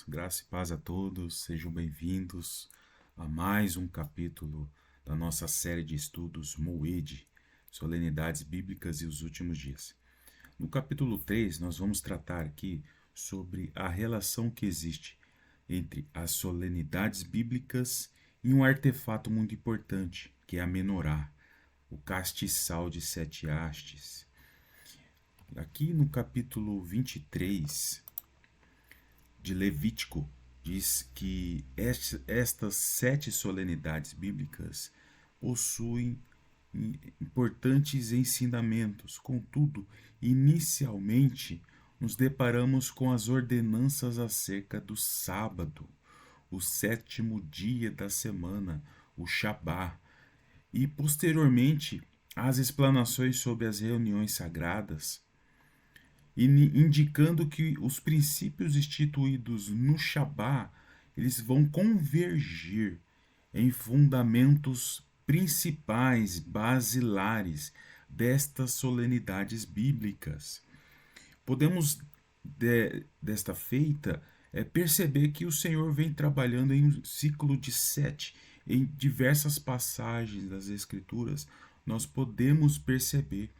graça e paz a todos, sejam bem-vindos a mais um capítulo da nossa série de estudos Moed, Solenidades Bíblicas e os Últimos Dias. No capítulo 3, nós vamos tratar aqui sobre a relação que existe entre as solenidades bíblicas e um artefato muito importante, que é a menorá, o castiçal de 7 hastes. Aqui no capítulo 23 de Levítico, diz que estas 7 solenidades bíblicas possuem importantes ensinamentos. Contudo, inicialmente, nos deparamos com as ordenanças acerca do sábado, o 7º dia da semana, o Shabá, e posteriormente as explanações sobre as reuniões sagradas, indicando que os princípios instituídos no Shabá eles vão convergir em fundamentos principais, basilares destas solenidades bíblicas. Podemos, desta feita, perceber que o Senhor vem trabalhando em um ciclo de 7. Em diversas passagens das Escrituras, nós podemos perceber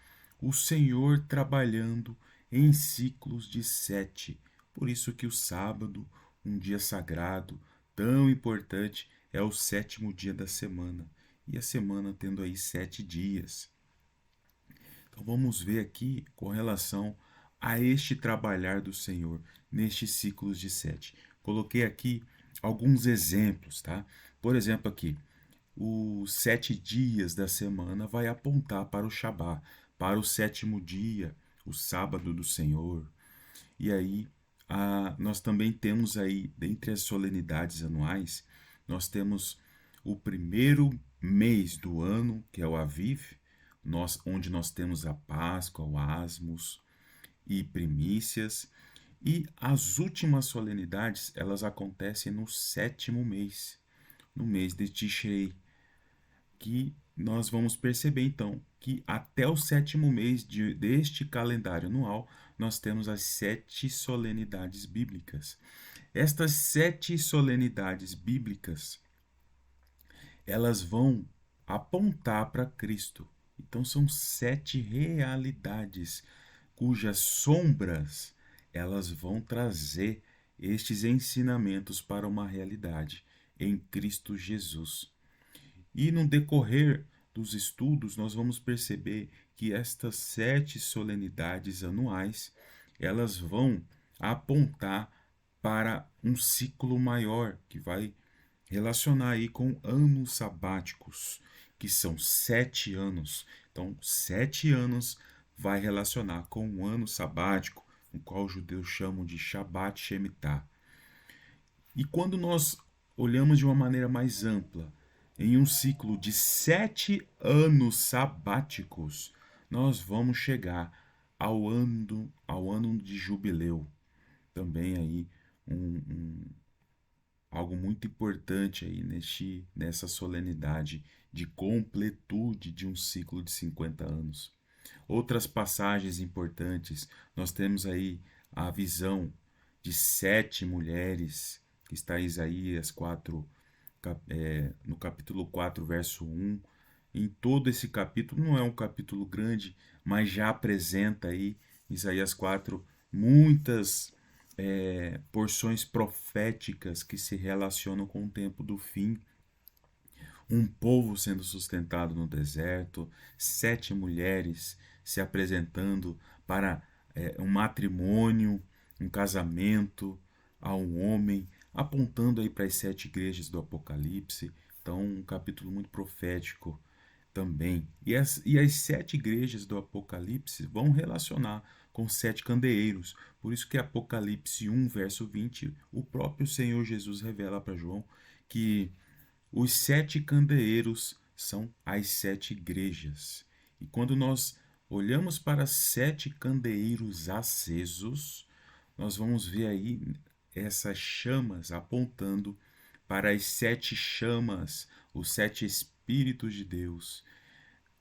o Senhor trabalhando em ciclos de 7. Por isso que o sábado, um dia sagrado, tão importante, é o 7º dia da semana. E a semana tendo aí 7 dias. Então vamos ver aqui com relação a este trabalhar do Senhor nestes ciclos de 7. Coloquei aqui alguns exemplos, tá? Por exemplo aqui, os 7 dias da semana vai apontar para o Shabá, para o 7º dia, o sábado do Senhor. E aí, nós também temos aí, dentre as solenidades anuais, nós temos o primeiro mês do ano, que é o Aviv, onde nós temos a Páscoa, o Asmos e primícias. E as últimas solenidades, elas acontecem no 7º mês, no mês de Tishrei, que nós vamos perceber então que até o 7º mês deste calendário anual nós temos as 7 solenidades bíblicas. Estas 7 solenidades bíblicas elas vão apontar para Cristo. Então são 7 realidades cujas sombras elas vão trazer estes ensinamentos para uma realidade em Cristo Jesus. E no decorrer dos estudos, nós vamos perceber que estas 7 solenidades anuais, elas vão apontar para um ciclo maior, que vai relacionar aí com anos sabáticos, que são 7 anos. Então, 7 anos vai relacionar com um ano sabático, o qual os judeus chamam de Shabbat Shemitah. E quando nós olhamos de uma maneira mais ampla, em um ciclo de 7 anos sabáticos, nós vamos chegar ao ano de jubileu. Também aí algo muito importante aí nessa solenidade de completude de um ciclo de 50 anos. Outras passagens importantes, nós temos aí a visão de 7 mulheres, que está em Isaías 4, no capítulo 4, verso 1. Em todo esse capítulo, não é um capítulo grande, mas já apresenta aí, Isaías 4, muitas porções proféticas que se relacionam com o tempo do fim. Um povo sendo sustentado no deserto, 7 mulheres se apresentando para um matrimônio, um casamento a um homem, apontando aí para as 7 igrejas do Apocalipse. Então, um capítulo muito profético também. E as 7 igrejas do Apocalipse vão relacionar com 7 candeeiros. Por isso que Apocalipse 1, verso 20, o próprio Senhor Jesus revela para João que os 7 candeeiros são as 7 igrejas. E quando nós olhamos para 7 candeeiros acesos, nós vamos ver aí essas chamas apontando para as 7 chamas, os 7 Espíritos de Deus,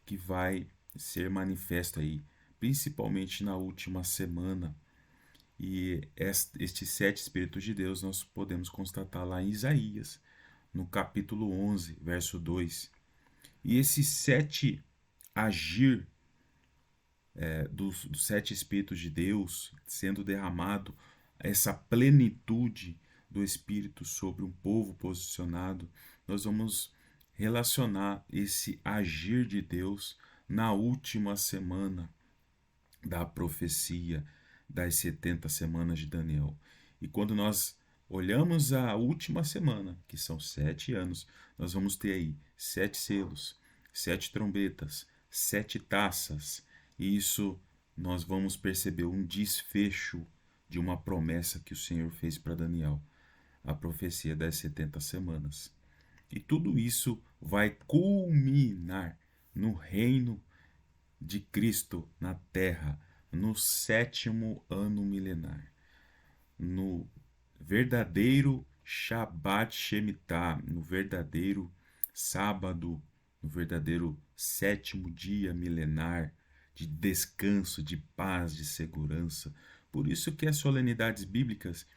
que vai ser manifesto aí, principalmente na última semana. E estes 7 Espíritos de Deus nós podemos constatar lá em Isaías, no capítulo 11, verso 2. E esses 7 agir dos 7 Espíritos de Deus sendo derramado, essa plenitude do Espírito sobre um povo posicionado, nós vamos relacionar esse agir de Deus na última semana da profecia das 70 semanas de Daniel. E quando nós olhamos a última semana, que são 7 anos, nós vamos ter aí 7 selos, 7 trombetas, 7 taças. E isso nós vamos perceber um desfecho de uma promessa que o Senhor fez para Daniel, a profecia das 70 semanas. E tudo isso vai culminar no reino de Cristo na terra, no 7º ano milenar, no verdadeiro Shabbat Shemitah, no verdadeiro sábado, no verdadeiro 7º dia milenar de descanso, de paz, de segurança. Por isso que as solenidades bíblicas,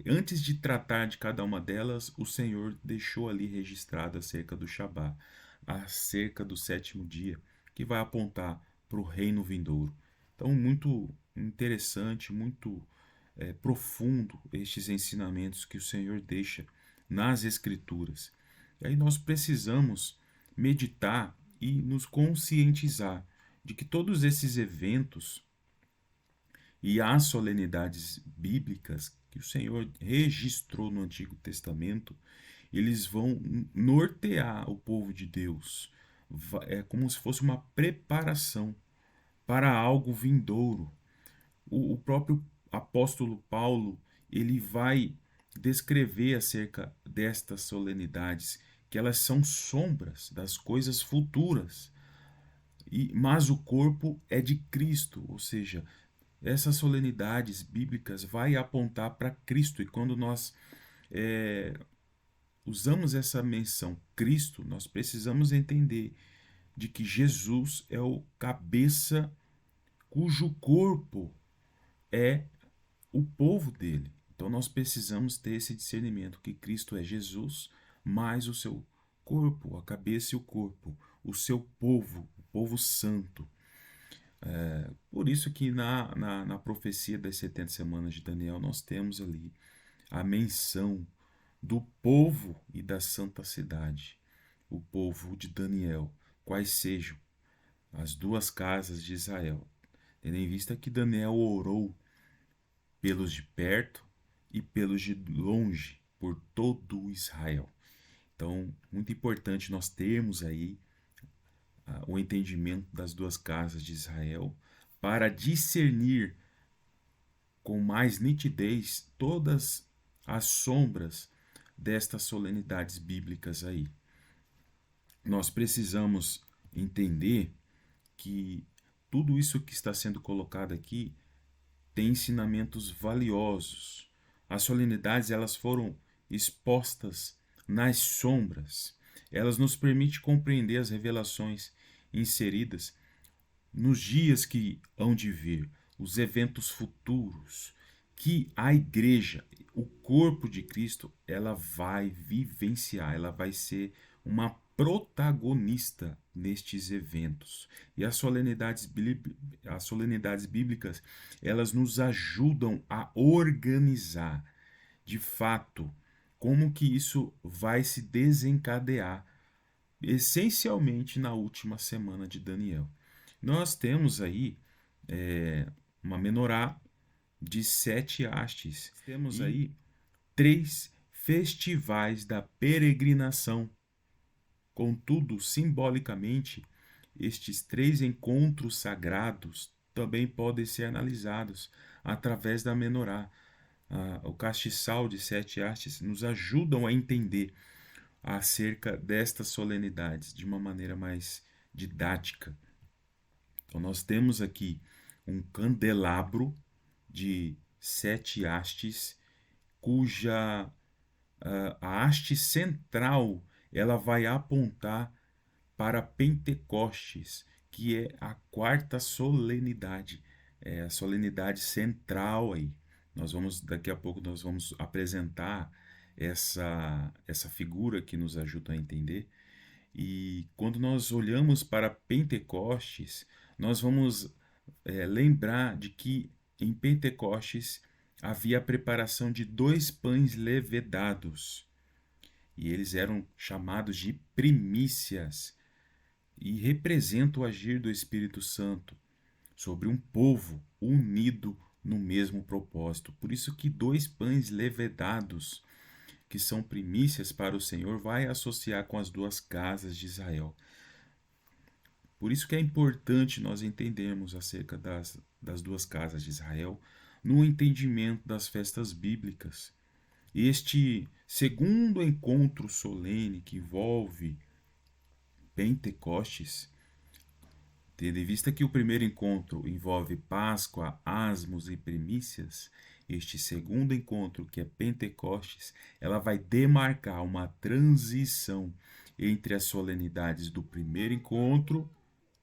antes de tratar de cada uma delas, o Senhor deixou ali registrado acerca do Shabá, acerca do 7º dia, que vai apontar para o reino vindouro. Então, muito interessante, muito profundo estes ensinamentos que o Senhor deixa nas Escrituras. E aí nós precisamos meditar e nos conscientizar de que todos esses eventos e as solenidades bíblicas que o Senhor registrou no Antigo Testamento, eles vão nortear o povo de Deus. É como se fosse uma preparação para algo vindouro. O próprio apóstolo Paulo, ele vai descrever acerca destas solenidades, que elas são sombras das coisas futuras. Mas o corpo é de Cristo, ou seja, essas solenidades bíblicas vai apontar para Cristo. E quando nós usamos essa menção Cristo, nós precisamos entender de que Jesus é o cabeça cujo corpo é o povo dele. Então nós precisamos ter esse discernimento que Cristo é Jesus, mais o seu corpo, a cabeça e o corpo, o seu povo, o povo santo. Por isso que na profecia das 70 semanas de Daniel nós temos ali a menção do povo e da santa cidade, o povo de Daniel, quais sejam as 2 casas de Israel, tendo em vista que Daniel orou pelos de perto e pelos de longe, por todo Israel. Então, muito importante nós termos aí o entendimento das 2 casas de Israel para discernir com mais nitidez todas as sombras destas solenidades bíblicas aí. Nós precisamos entender que tudo isso que está sendo colocado aqui tem ensinamentos valiosos. As solenidades elas foram expostas nas sombras. Elas nos permitem compreender as revelações inseridas nos dias que hão de vir, os eventos futuros que a igreja, o corpo de Cristo, ela vai vivenciar, ela vai ser uma protagonista nestes eventos. E as solenidades bíblicas, elas nos ajudam a organizar, de fato, como que isso vai se desencadear, essencialmente na última semana de Daniel. Nós temos aí uma menorá de 7 hastes. Temos aí 3 festivais da peregrinação. Contudo, simbolicamente, estes 3 encontros sagrados também podem ser analisados através da menorá. O castiçal de 7 hastes nos ajudam a entender acerca destas solenidades de uma maneira mais didática. Então, nós temos aqui um candelabro de 7 hastes, cuja a haste central ela vai apontar para Pentecostes, que é a 4ª solenidade, é a solenidade central aí. Daqui a pouco nós vamos apresentar essa figura que nos ajuda a entender. E quando nós olhamos para Pentecostes, nós vamos lembrar de que em Pentecostes havia a preparação de 2 pães levedados. E eles eram chamados de primícias e representam o agir do Espírito Santo sobre um povo unido no mesmo propósito. Por isso que 2 pães levedados, que são primícias para o Senhor, vai associar com as 2 casas de Israel. Por isso que é importante nós entendermos acerca das 2 casas de Israel no entendimento das festas bíblicas. Este segundo encontro solene que envolve Pentecostes, tendo em vista que o primeiro encontro envolve Páscoa, asmos e primícias, este segundo encontro, que é Pentecostes, ela vai demarcar uma transição entre as solenidades do primeiro encontro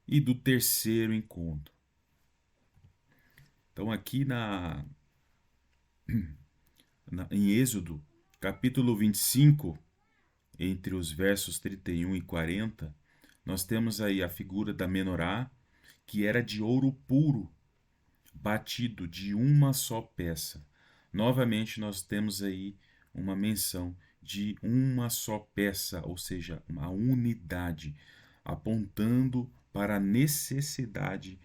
e do terceiro encontro. Então, aqui em Êxodo, capítulo 25, entre os versos 31 e 40, nós temos aí a figura da menorá, que era de ouro puro, batido de uma só peça. Novamente, nós temos aí uma menção de uma só peça, ou seja, uma unidade, apontando para a necessidade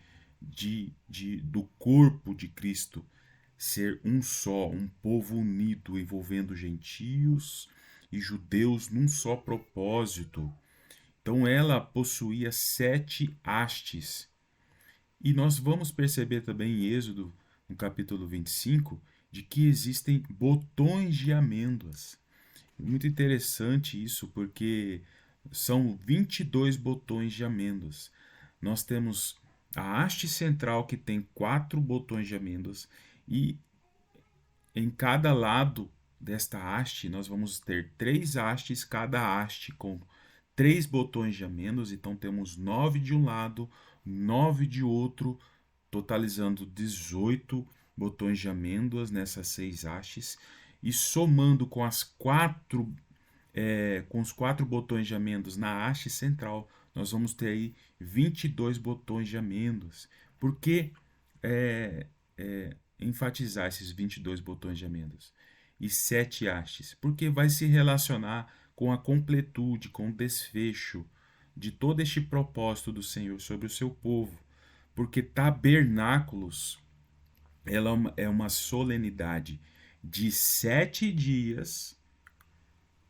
do corpo de Cristo ser um só, um povo unido, envolvendo gentios e judeus num só propósito. Então ela possuía 7 hastes. E nós vamos perceber também em Êxodo, no capítulo 25, de que existem botões de amêndoas. Muito interessante isso, porque são 22 botões de amêndoas. Nós temos a haste central, que tem 4 botões de amêndoas, e em cada lado desta haste nós vamos ter 3 hastes, cada haste com 3 botões de amêndoas. Então temos 9 de um lado, 9 de outro, totalizando 18 botões de amêndoas nessas 6 hastes. E somando com os 4 botões de amêndoas na haste central, nós vamos ter aí 22 botões de amêndoas. Por que enfatizar esses 22 botões de amêndoas? E 7 hastes? Porque vai se relacionar com a completude, com o desfecho de todo este propósito do Senhor sobre o seu povo. Porque tabernáculos, ela é uma solenidade de 7 dias.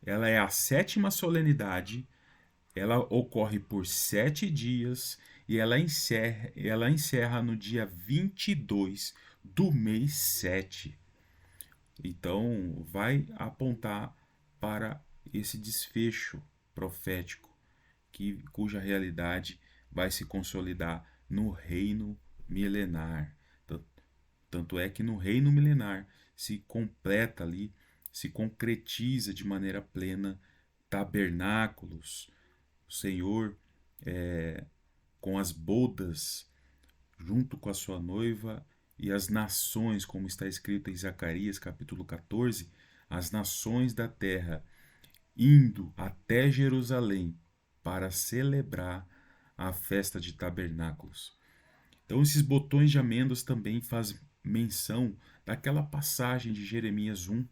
Ela é a 7ª solenidade, ela ocorre por 7 dias e ela encerra no dia 22 do mês 7. Então, vai apontar para esse desfecho profético, cuja realidade vai se consolidar no reino milenar. Tanto é que no reino milenar se completa ali, se concretiza de maneira plena tabernáculos, o Senhor com as bodas, junto com a sua noiva, e as nações, como está escrito em Zacarias capítulo 14, as nações da terra indo até Jerusalém para celebrar a festa de tabernáculos. Então esses botões de amêndoas também fazem menção daquela passagem de Jeremias 1,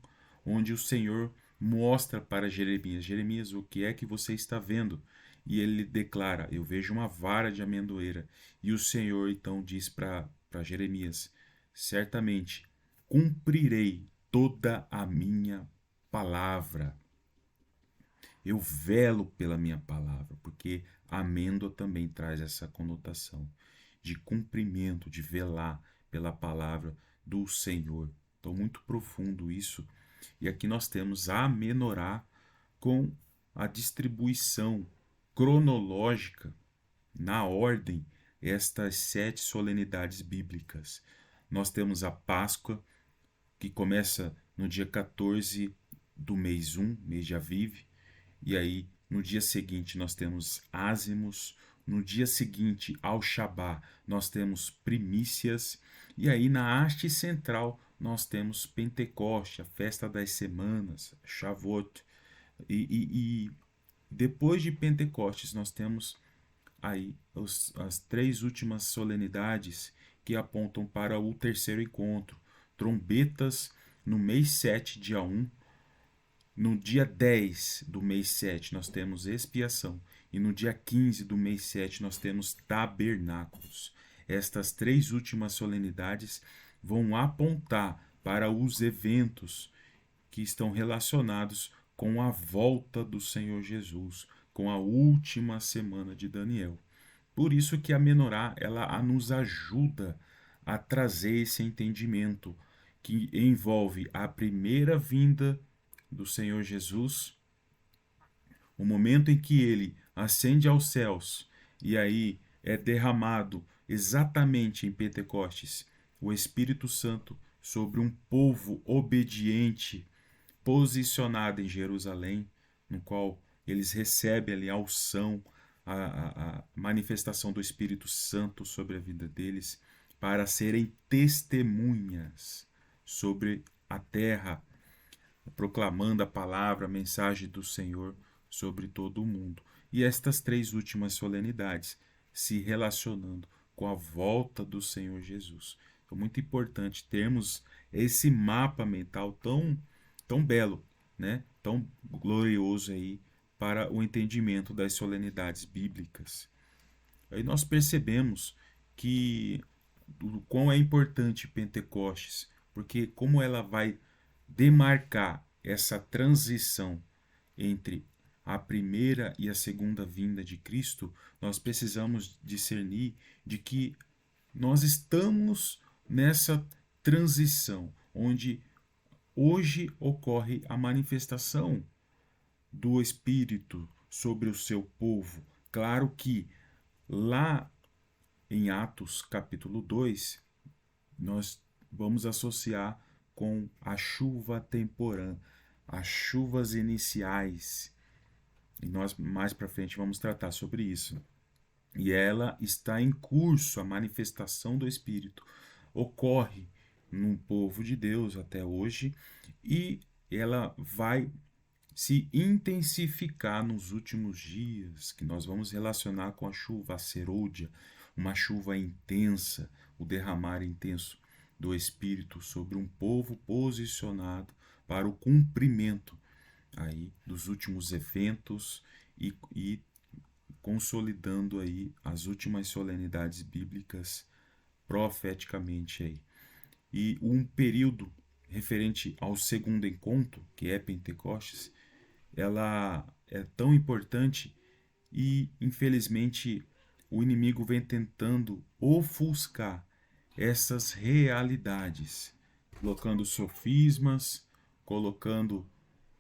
onde o Senhor mostra para Jeremias, o que é que você está vendo? E ele declara, eu vejo uma vara de amendoeira. E o Senhor então diz para Jeremias, certamente cumprirei toda a minha palavra. Eu velo pela minha palavra, porque a amêndoa também traz essa conotação de cumprimento, de velar pela palavra do Senhor. Então, muito profundo isso. E aqui nós temos a menorá com a distribuição cronológica, na ordem, estas 7 solenidades bíblicas. Nós temos a Páscoa, que começa no dia 14 do mês 1, mês de Aviv. E aí, no dia seguinte, nós temos ázimos. No dia seguinte, ao Shabá, nós temos primícias. E aí, na haste central, nós temos Pentecoste, a festa das semanas, Shavuot, e depois de Pentecostes nós temos aí as três últimas solenidades que apontam para o terceiro encontro. Trombetas no mês 7, dia 1. No dia 10 do mês 7 nós temos expiação. E no dia 15 do mês 7 nós temos tabernáculos. Estas três últimas solenidades vão apontar para os eventos que estão relacionados com a volta do Senhor Jesus, com a última semana de Daniel. Por isso que a menorá ela nos ajuda a trazer esse entendimento que envolve a primeira vinda do Senhor Jesus, o momento em que ele ascende aos céus e aí é derramado exatamente em Pentecostes o Espírito Santo sobre um povo obediente posicionado em Jerusalém, no qual eles recebem ali a unção, a manifestação do Espírito Santo sobre a vida deles, para serem testemunhas sobre a terra, proclamando a palavra, a mensagem do Senhor sobre todo o mundo. E estas três últimas solenidades se relacionando com a volta do Senhor Jesus. É muito importante termos esse mapa mental tão belo, né? Tão glorioso aí para o entendimento das solenidades bíblicas. Aí nós percebemos que o quão é importante Pentecostes, porque como ela vai demarcar essa transição entre a primeira e a segunda vinda de Cristo, nós precisamos discernir de que nós estamos nessa transição, onde hoje ocorre a manifestação do Espírito sobre o seu povo. Claro que lá em Atos capítulo 2, nós vamos associar com a chuva temporã, as chuvas iniciais. E nós mais para frente vamos tratar sobre isso. E ela está em curso, a manifestação do Espírito ocorre no povo de Deus até hoje e ela vai se intensificar nos últimos dias, que nós vamos relacionar com a chuva, a serôdia, uma chuva intensa, o derramar intenso do Espírito sobre um povo posicionado para o cumprimento aí dos últimos eventos e consolidando aí as últimas solenidades bíblicas profeticamente aí. E um período referente ao segundo encontro, que é Pentecostes, ela é tão importante e, infelizmente, o inimigo vem tentando ofuscar essas realidades, colocando sofismas, colocando,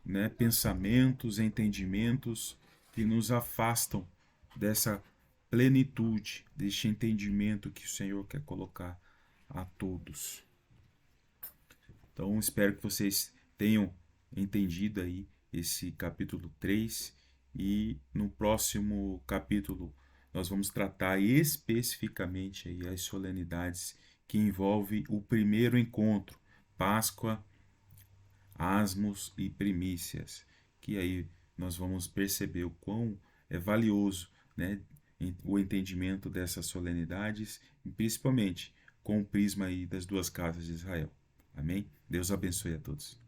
né, pensamentos, entendimentos que nos afastam dessa plenitude, deste entendimento que o Senhor quer colocar a todos. Então, espero que vocês tenham entendido aí esse capítulo 3 e no próximo capítulo nós vamos tratar especificamente aí as solenidades que envolvem o primeiro encontro, Páscoa, Asmos e Primícias, que aí nós vamos perceber o quão é valioso, né, o entendimento dessas solenidades, e principalmente com o prisma aí das duas casas de Israel. Amém? Deus abençoe a todos.